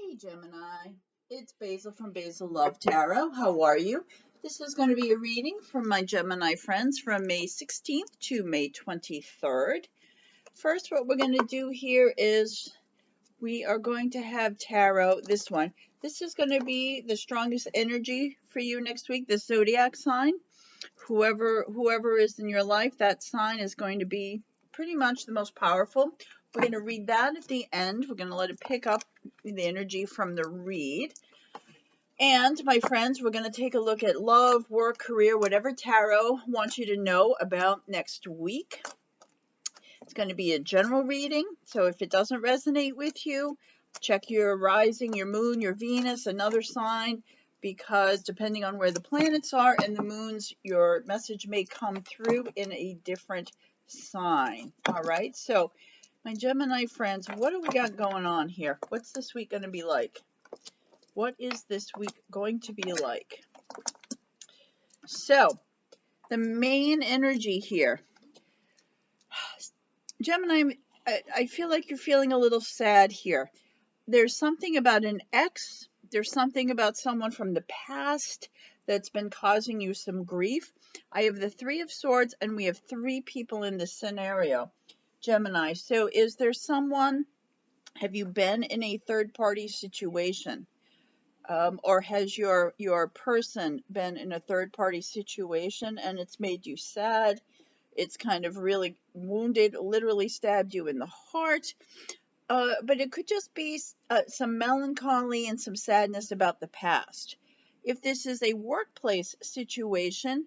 Hey Gemini, it's Basil from Basil Love Tarot. How are you? This is going to be a reading from my Gemini friends from May 16th to May 23rd. First, what we're going to do here is we are going to have tarot, this one. This is going to be the strongest energy for you next week, the zodiac sign. Whoever is in your life, that sign is going to be pretty much the most powerful. We're going to read that at the end. We're going to let it pick up the energy from the read. And my friends, we're going to take a look at love, work, career, whatever tarot wants you to know about next week. It's going to be a general reading, so if it doesn't resonate with you, check your rising, your moon, your Venus, another sign, because depending on where the planets are and the moons, your message may come through in a different sign. All right, so my Gemini friends, what do we got going on here? What's this week going to be like? What is this week going to be like? So, the main energy here. Gemini, I feel like you're feeling a little sad here. There's something about an ex. There's something about someone from the past that's been causing you some grief. I have the Three of Swords, and we have three people in this scenario, Gemini. So is there someone, have you been in a third-party situation? Or has your person been in a third-party situation and it's made you sad? It's kind of really wounded, literally stabbed you in the heart. But it could just be some melancholy and some sadness about the past. If this is a workplace situation,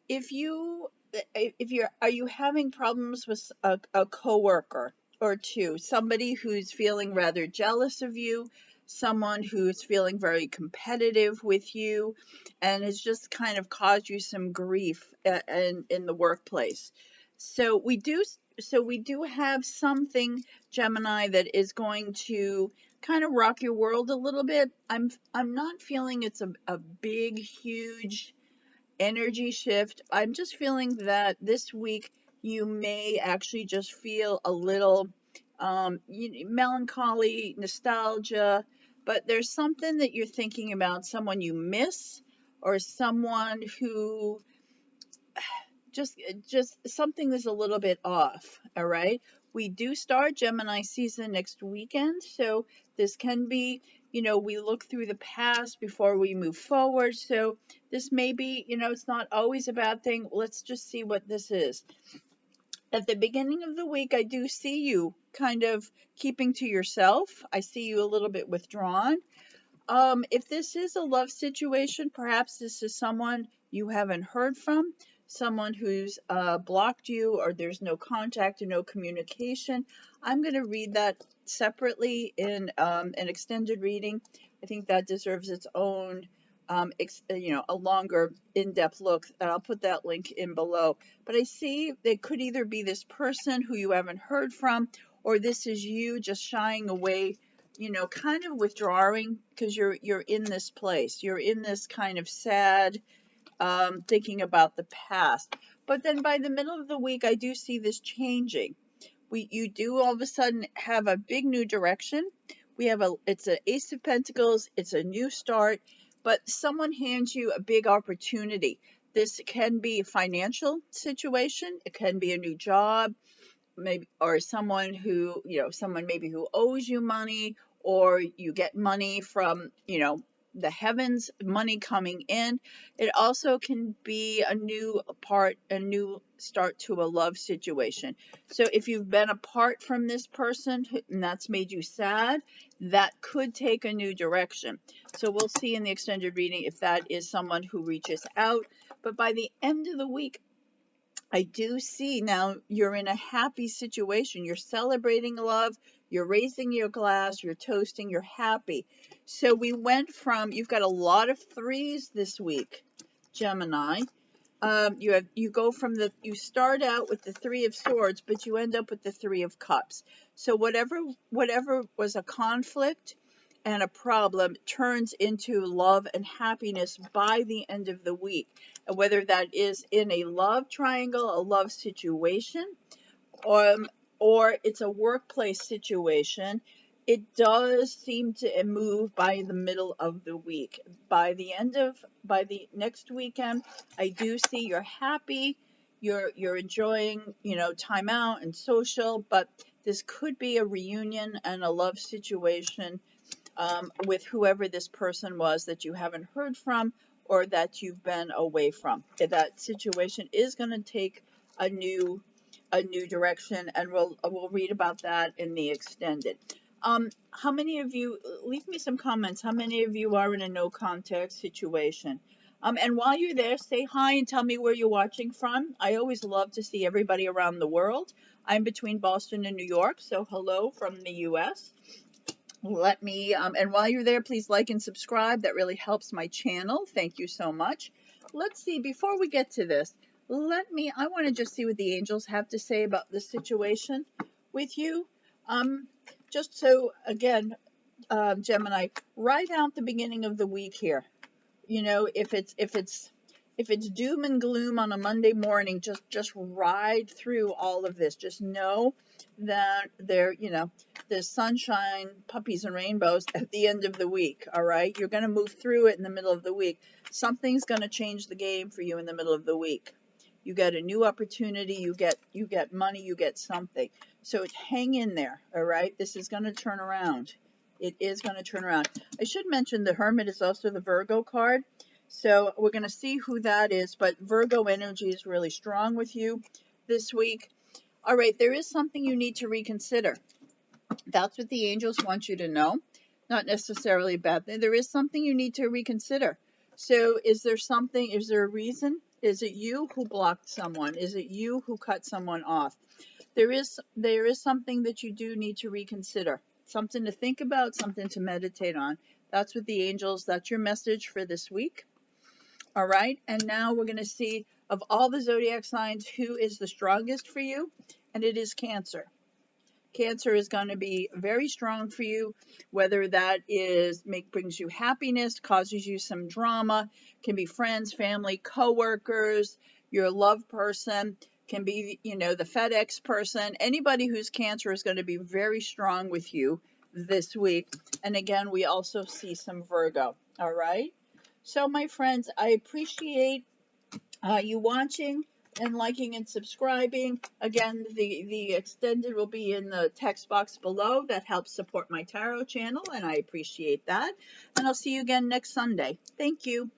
are you having problems with a coworker or two, somebody who's feeling rather jealous of you, someone who's feeling very competitive with you, and has just kind of caused you some grief in the workplace. So we do have something, Gemini, that is going to kind of rock your world a little bit. I'm not feeling it's a big, huge energy shift. I'm just feeling that this week you may actually just feel a little melancholy, nostalgia, but there's something that you're thinking about, someone you miss, or someone who just something that's a little bit off. All right, we do start Gemini season next weekend, so this can be, we look through the past before we move forward. So this may be, it's not always a bad thing. Let's just see what this is. At the beginning of the week, I do see you kind of keeping to yourself. I see you a little bit withdrawn. If this is a love situation, perhaps this is someone you haven't heard from, someone who's blocked you, or there's no contact and no communication. I'm going to read that separately in an extended reading. I think that deserves its own, a longer in-depth look, and I'll put that link in below. But I see it could either be this person who you haven't heard from, or this is you just shying away, kind of withdrawing because you're in this place. You're in this kind of sad, thinking about the past. But then by the middle of the week, I do see this changing. You do all of a sudden have a big new direction. It's an Ace of Pentacles. It's a new start, but someone hands you a big opportunity. This can be a financial situation. It can be a new job, maybe, or someone maybe who owes you money, or you get money from, the heavens, money coming in. It also can be a new start to a love situation. So if you've been apart from this person and that's made you sad, that could take a new direction. So we'll see in the extended reading if that is someone who reaches out. But by the end of the week, I do see now you're in a happy situation. You're celebrating love. You're raising your glass. You're toasting. You're happy. So we went from, you've got a lot of threes this week, Gemini. You start out with the Three of Swords, but you end up with the Three of Cups. So whatever was a conflict and a problem turns into love and happiness by the end of the week. And whether that is in a love triangle, a love situation, or it's a workplace situation, It does seem to move by the middle of the week. By the next weekend, I do see you're happy, you're enjoying, time out and social, but this could be a reunion and a love situation with whoever this person was that you haven't heard from or that you've been away from. That situation is going to take a new direction, and we'll read about that in the extended. How many of you, leave me some comments, how many of you are in a no contact situation? And while you're there, say hi and tell me where you're watching from. I always love to see everybody around the world. I'm between Boston and New York, so hello from the US. Let me, and while you're there, please like and subscribe. That really helps my channel. Thank you so much. Let's see, before we get to this, I want to just see what the angels have to say about this situation with you. Just so, again, Gemini, right out the beginning of the week here, if it's doom and gloom on a Monday morning, just ride through all of this. Just know that there's sunshine, puppies and rainbows at the end of the week. All right, you're going to move through it in the middle of the week. Something's going to change the game for you in the middle of the week. You get a new opportunity, you get money, you get something. So hang in there. All right, this is going to turn around. It is going to turn around. I should mention the Hermit is also the Virgo card. So we're going to see who that is, but Virgo energy is really strong with you this week. All right, there is something you need to reconsider. That's what the angels want you to know. Not necessarily a bad thing. There is something you need to reconsider. So is there a reason? Is it you who blocked someone? Is it you who cut someone off? There is something that you do need to reconsider. Something to think about, something to meditate on. That's what the angels, that's your message for this week. All right, and now we're going to see, of all the zodiac signs, who is the strongest for you, and it is Cancer. Cancer is going to be very strong for you, whether that brings you happiness, causes you some drama, can be friends, family, co-workers, your love person, can be, the FedEx person. Anybody who's Cancer is going to be very strong with you this week. And again, we also see some Virgo. All right. So, my friends, I appreciate you watching and liking and subscribing. Again, the extended will be in the text box below. That helps support my tarot channel, and I appreciate that. And I'll see you again next Sunday. Thank you.